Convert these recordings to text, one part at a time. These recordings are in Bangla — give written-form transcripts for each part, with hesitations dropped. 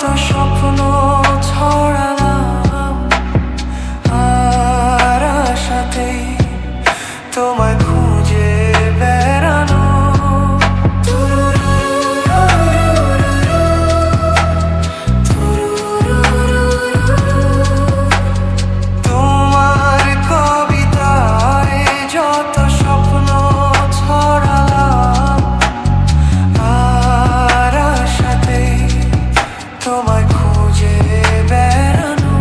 যত স্বপ্ন ছড়ালাম আর আশাতেই তোমায় খুঁজে বেড়ানো। তোমার কবিতায় যত স্বপ্ন ছড়ালাম আর আশাতেই তোমায় খুঁজে বেড়ানো।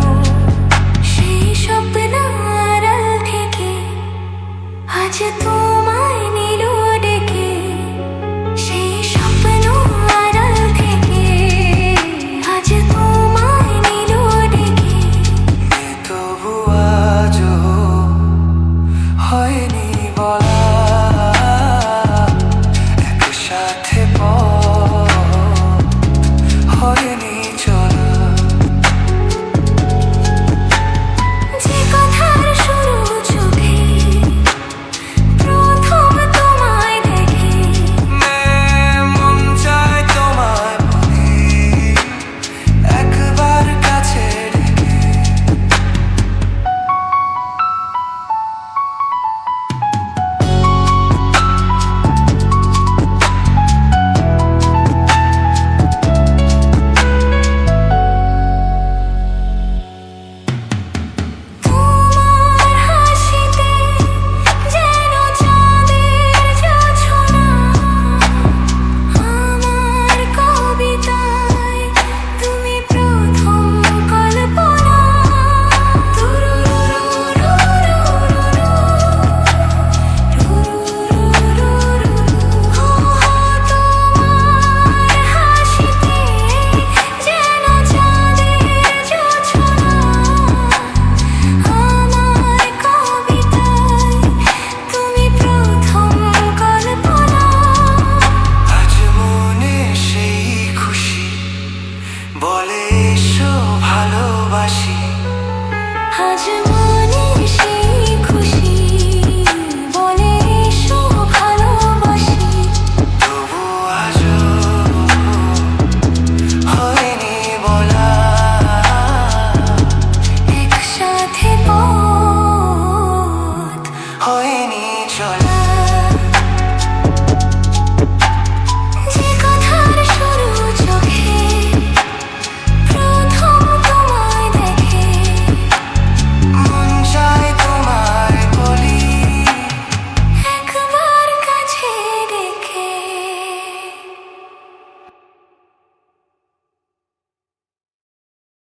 সেই স্বপ্ন আড়াল থেকে আজ তোমায় নিল ডেকে। সেই স্বপ্ন আড়াল থেকে আজ তোমায় নিল ডেকে। তবু আজও হয়নি বলা একসাথে পথ হয়নি চলা। যে কথার শুরু চোখে প্রথম তোমায় দেখে। মন চায় তোমায় বলি একবার কাছে ডেকে। তোমার হাসিতে যেন চাঁদের জোছনা। আমার কবিতায় তুমি প্রথম কল্পনা। তোমার হাসিতে যেন চাঁদের জোছনা। আমার কবিতায় তুমি প্রথম কল্পনা। আজ মনে সেই খুশি বলে এসো ভালোবাসি। আজ মনে সেই খুশি বলে এসো ভালোবাসি। তবু আজও হয়নি বলা একসাথে পথ হয়নি চলা।